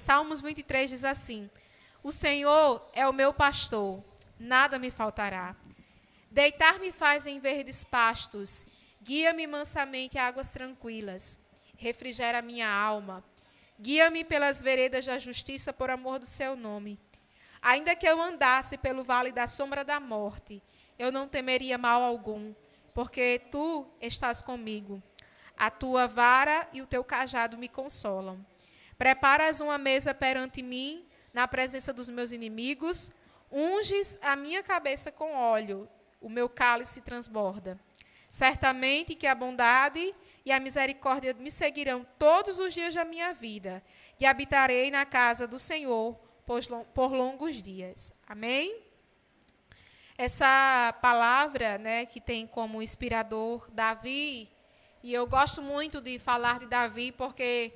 Salmos 23 diz assim: o Senhor é o meu pastor, nada me faltará. Deitar-me faz em verdes pastos, guia-me mansamente a águas tranquilas, refrigera a minha alma. Guia-me pelas veredas da justiça por amor do seu nome. Ainda que eu andasse pelo vale da sombra da morte, eu não temeria mal algum, porque tu estás comigo. A tua vara e o teu cajado me consolam. Preparas uma mesa perante mim, na presença dos meus inimigos. Unges a minha cabeça com óleo, o meu cálice transborda. Certamente que a bondade e a misericórdia me seguirão todos os dias da minha vida, e habitarei na casa do Senhor por longos dias. Amém? Essa palavra, né, que tem como inspirador Davi, e eu gosto muito de falar de Davi, porque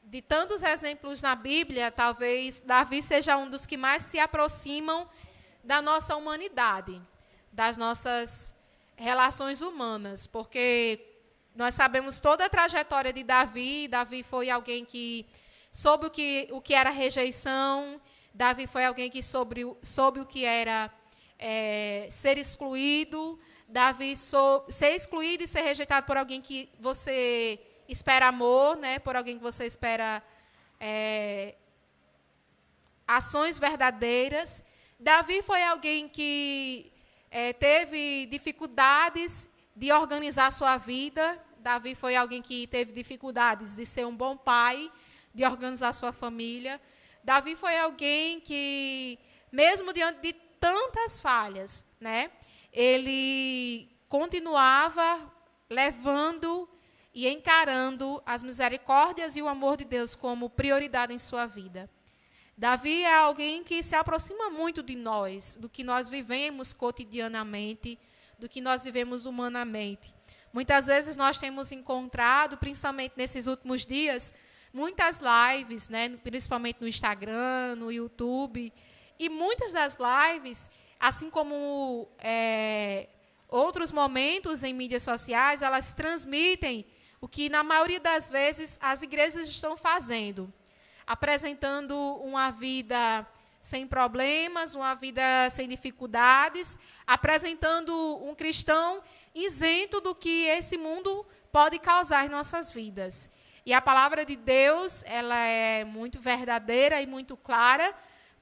de tantos exemplos na Bíblia, talvez Davi seja um dos que mais se aproximam da nossa humanidade, das nossas relações humanas, porque nós sabemos toda a trajetória de Davi. Davi foi alguém que soube o que era rejeição. Davi foi alguém que soube o que era ser excluído. Davi ser excluído e ser rejeitado por alguém que você espera amor, né? Por alguém que você espera ações verdadeiras. Davi foi alguém que teve dificuldades de organizar a sua vida. Davi foi alguém que teve dificuldades de ser um bom pai, de organizar a sua família. Davi foi alguém que, mesmo diante de tantas falhas, né, ele continuava levando e encarando as misericórdias e o amor de Deus como prioridade em sua vida. Davi é alguém que se aproxima muito de nós, do que nós vivemos cotidianamente, do que nós vivemos humanamente. Muitas vezes nós temos encontrado, principalmente nesses últimos dias, muitas lives, né, principalmente no Instagram, no YouTube, e muitas das lives, assim como outros momentos em mídias sociais, elas transmitem o que, na maioria das vezes, as igrejas estão fazendo, apresentando uma vida sem problemas, uma vida sem dificuldades, apresentando um cristão isento do que esse mundo pode causar em nossas vidas. E a palavra de Deus, ela é muito verdadeira e muito clara,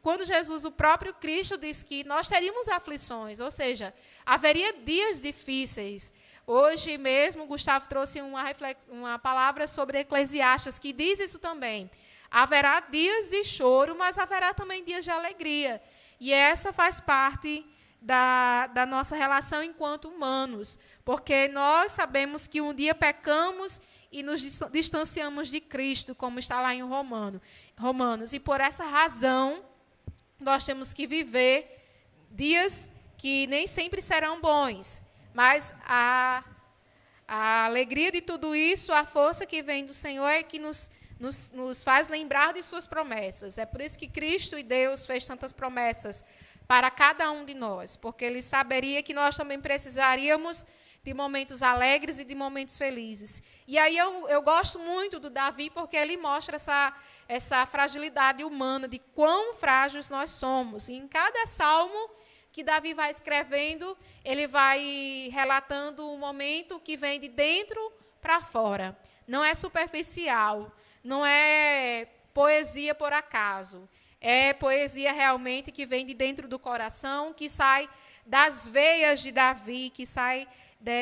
quando Jesus, o próprio Cristo, diz que nós teríamos aflições, ou seja, haveria dias difíceis. Hoje mesmo, Gustavo trouxe uma palavra sobre Eclesiastes, que diz isso também. Haverá dias de choro, mas haverá também dias de alegria. E essa faz parte da nossa relação enquanto humanos, porque nós sabemos que um dia pecamos e nos distanciamos de Cristo, como está lá em Romanos. E por essa razão, nós temos que viver dias que nem sempre serão bons, mas a alegria de tudo isso, a força que vem do Senhor é que nos faz lembrar de suas promessas. É por isso que Cristo e Deus fez tantas promessas para cada um de nós, porque Ele saberia que nós também precisaríamos de momentos alegres e de momentos felizes. E aí eu gosto muito do Davi, porque ele mostra essa fragilidade humana, de quão frágeis nós somos. E em cada salmo que Davi vai escrevendo, ele vai relatando um momento que vem de dentro para fora. Não é superficial, não é poesia por acaso. É poesia realmente que vem de dentro do coração, que sai das veias de Davi, que sai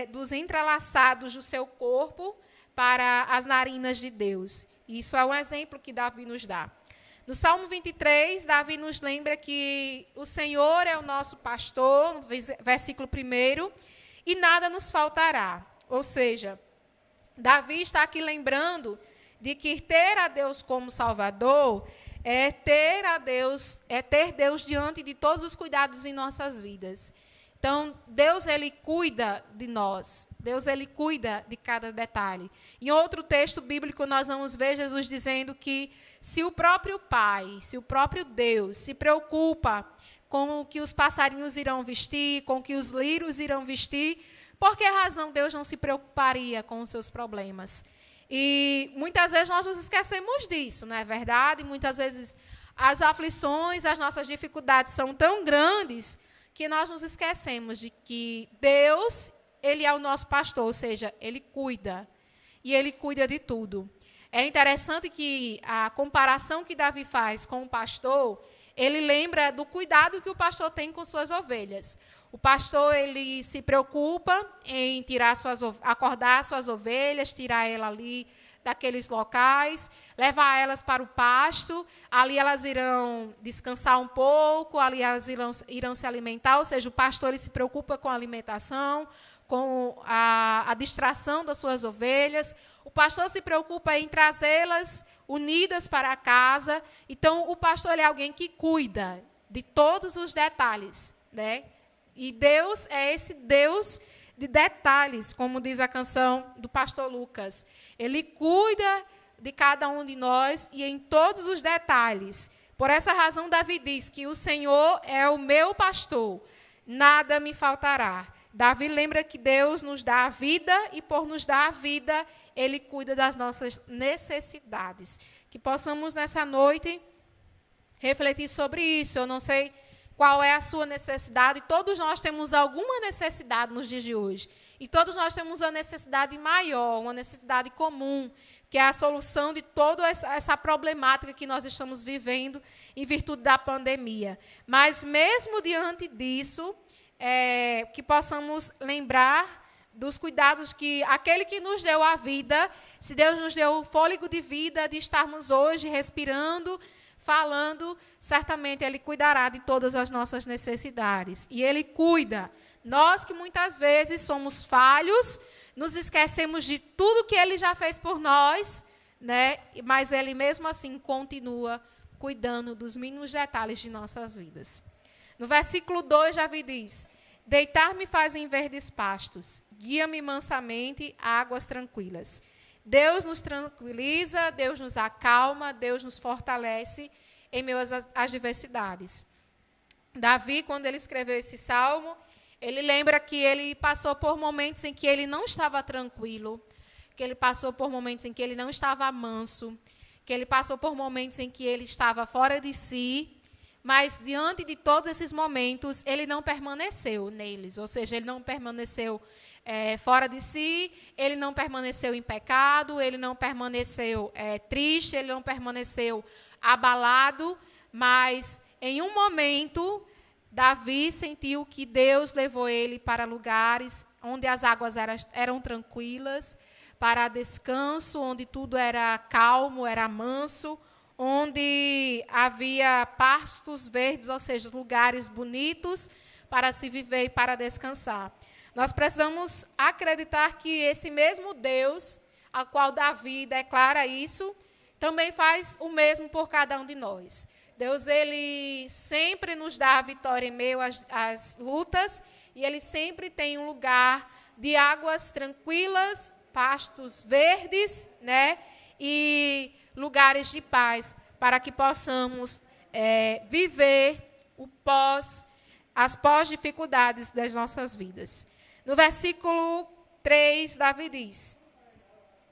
dos entrelaçados do seu corpo para as narinas de Deus. Isso é um exemplo que Davi nos dá. No Salmo 23, Davi nos lembra que o Senhor é o nosso pastor, no versículo 1, e nada nos faltará. Ou seja, Davi está aqui lembrando de que ter a Deus como Salvador é ter Deus diante de todos os cuidados em nossas vidas. Então, Deus, Ele cuida de nós. Deus, Ele cuida de cada detalhe. Em outro texto bíblico, nós vamos ver Jesus dizendo que se o próprio Pai, se o próprio Deus se preocupa com o que os passarinhos irão vestir, com o que os lírios irão vestir, por que razão Deus não se preocuparia com os seus problemas? E muitas vezes nós nos esquecemos disso, não é verdade? Muitas vezes as aflições, as nossas dificuldades são tão grandes que nós nos esquecemos de que Deus, Ele é o nosso pastor, ou seja, Ele cuida. E Ele cuida de tudo. É interessante que a comparação que Davi faz com o pastor, ele lembra do cuidado que o pastor tem com suas ovelhas. O pastor, ele se preocupa em acordar suas ovelhas, tirar elas ali daqueles locais, levar elas para o pasto, ali elas irão descansar um pouco, ali elas irão se alimentar, ou seja, o pastor ele se preocupa com a alimentação, com a distração das suas ovelhas. O pastor se preocupa em trazê-las unidas para casa. Então, o pastor ele é alguém que cuida de todos os detalhes, né? E Deus é esse Deus de detalhes, como diz a canção do pastor Lucas. Ele cuida de cada um de nós e em todos os detalhes. Por essa razão, Davi diz que o Senhor é o meu pastor, nada me faltará. Davi lembra que Deus nos dá a vida e, por nos dar a vida, Ele cuida das nossas necessidades. Que possamos, nessa noite, refletir sobre isso. Eu não sei qual é a sua necessidade. Todos nós temos alguma necessidade nos dias de hoje. E todos nós temos uma necessidade maior, uma necessidade comum, que é a solução de toda essa problemática que nós estamos vivendo em virtude da pandemia. Mas, mesmo diante disso, que possamos lembrar dos cuidados que aquele que nos deu a vida, se Deus nos deu o fôlego de vida, de estarmos hoje respirando, falando, certamente Ele cuidará de todas as nossas necessidades. E Ele cuida. Nós que muitas vezes somos falhos, nos esquecemos de tudo que Ele já fez por nós, né? Mas Ele mesmo assim continua cuidando dos mínimos detalhes de nossas vidas. No versículo 2, Davi diz: deitar-me faz em verdes pastos, guia-me mansamente a águas tranquilas. Deus nos tranquiliza, Deus nos acalma, Deus nos fortalece em meio às adversidades. Davi, quando ele escreveu esse salmo, ele lembra que ele passou por momentos em que ele não estava tranquilo, que ele passou por momentos em que ele não estava manso, que ele passou por momentos em que ele estava fora de si. Mas, diante de todos esses momentos, ele não permaneceu neles. Ou seja, ele não permaneceu fora de si, ele não permaneceu em pecado, ele não permaneceu triste, ele não permaneceu abalado. Mas, em um momento, Davi sentiu que Deus levou ele para lugares onde as águas eram tranquilas, para descanso, onde tudo era calmo, era manso, onde havia pastos verdes, ou seja, lugares bonitos para se viver e para descansar. Nós precisamos acreditar que esse mesmo Deus, ao qual Davi declara isso, também faz o mesmo por cada um de nós. Deus, Ele sempre nos dá a vitória em meio às lutas, e Ele sempre tem um lugar de águas tranquilas, pastos verdes, né? E lugares de paz, para que possamos viver as pós-dificuldades das nossas vidas. No versículo 3, Davi diz: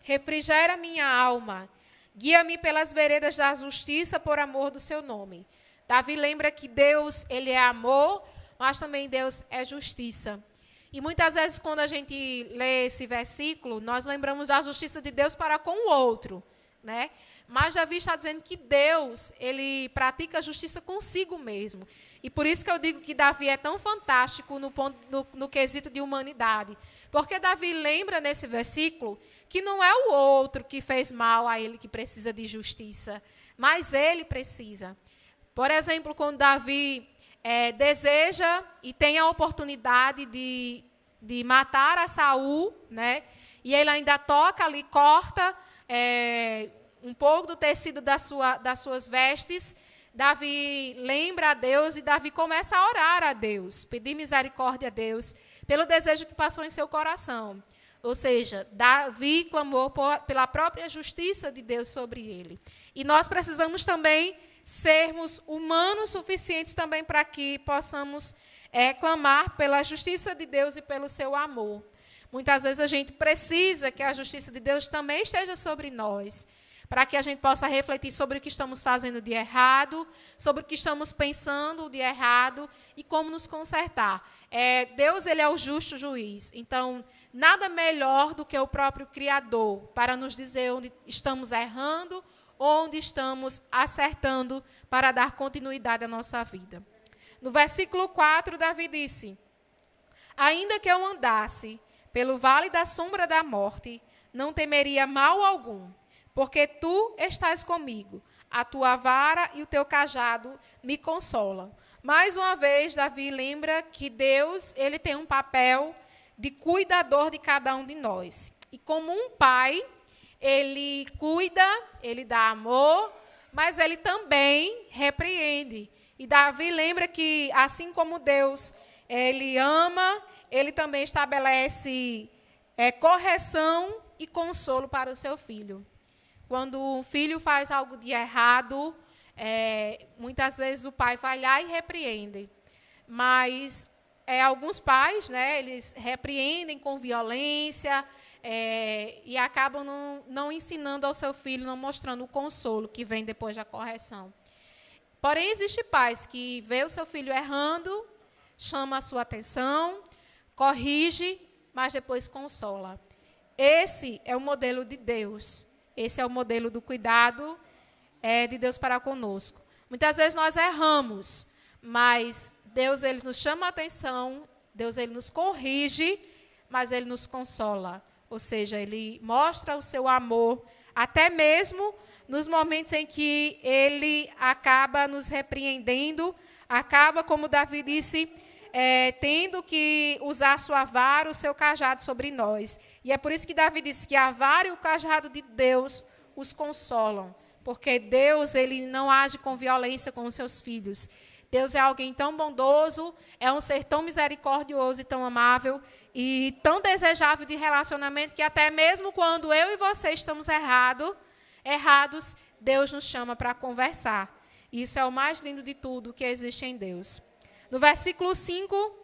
refrigera minha alma, guia-me pelas veredas da justiça por amor do seu nome. Davi lembra que Deus, Ele é amor, mas também Deus é justiça. E muitas vezes, quando a gente lê esse versículo, nós lembramos da justiça de Deus para com o outro, né? Mas Davi está dizendo que Deus, Ele pratica a justiça consigo mesmo. E por isso que eu digo que Davi é tão fantástico no quesito de humanidade. Porque Davi lembra nesse versículo que não é o outro que fez mal a ele que precisa de justiça, mas ele precisa. Por exemplo, quando Davi deseja e tem a oportunidade de matar a Saul, né? E ele ainda toca ali, corta um pouco do tecido das suas vestes. Davi lembra a Deus e Davi começa a orar a Deus, pedir misericórdia a Deus pelo desejo que passou em seu coração. Ou seja, Davi clamou pela própria justiça de Deus sobre ele. E nós precisamos também sermos humanos suficientes também para que possamos clamar pela justiça de Deus e pelo seu amor. Muitas vezes a gente precisa que a justiça de Deus também esteja sobre nós, para que a gente possa refletir sobre o que estamos fazendo de errado, sobre o que estamos pensando de errado e como nos consertar. Deus, ele é o justo juiz. Então, nada melhor do que o próprio Criador para nos dizer onde estamos errando, onde estamos acertando para dar continuidade à nossa vida. No versículo 4, Davi disse: ainda que eu andasse pelo vale da sombra da morte, não temeria mal algum, porque tu estás comigo, a tua vara e o teu cajado me consolam. Mais uma vez, Davi lembra que Deus, ele tem um papel de cuidador de cada um de nós. E como um pai, ele cuida, ele dá amor, mas ele também repreende. E Davi lembra que, assim como Deus, ele ama, ele também estabelece correção e consolo para o seu filho. Quando um filho faz algo de errado, muitas vezes o pai vai lá e repreende. Mas alguns pais, né, eles repreendem com violência e acabam não ensinando ao seu filho, não mostrando o consolo que vem depois da correção. Porém, existem pais que vê o seu filho errando, chama a sua atenção, corrige, mas depois consola. Esse é o modelo de Deus. Esse é o modelo do cuidado de Deus para conosco. Muitas vezes nós erramos, mas Deus, ele nos chama a atenção, Deus, ele nos corrige, mas ele nos consola. Ou seja, ele mostra o seu amor, até mesmo nos momentos em que ele acaba nos repreendendo, acaba, como Davi disse, tendo que usar a sua vara, o seu cajado sobre nós. E é por isso que Davi disse que a vara e o cajado de Deus os consolam, porque Deus, ele não age com violência com os seus filhos. Deus é alguém tão bondoso, é um ser tão misericordioso e tão amável e tão desejável de relacionamento que até mesmo quando eu e você estamos errados, Deus nos chama para conversar. E isso é o mais lindo de tudo que existe em Deus. No versículo 5,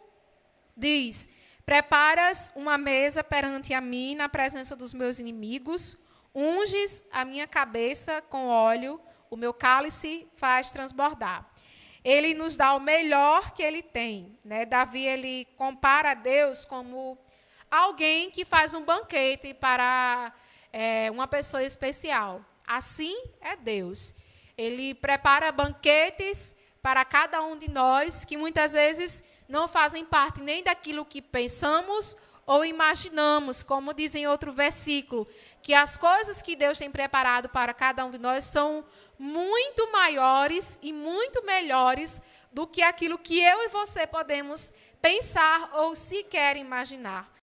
diz: preparas uma mesa perante a mim na presença dos meus inimigos, unges a minha cabeça com óleo, o meu cálice faz transbordar. Ele nos dá o melhor que ele tem, né? Davi, ele compara a Deus como alguém que faz um banquete para uma pessoa especial. Assim é Deus. Ele prepara banquetes para cada um de nós, que muitas vezes não fazem parte nem daquilo que pensamos ou imaginamos, como diz em outro versículo, que as coisas que Deus tem preparado para cada um de nós são muito maiores e muito melhores do que aquilo que eu e você podemos pensar ou sequer imaginar.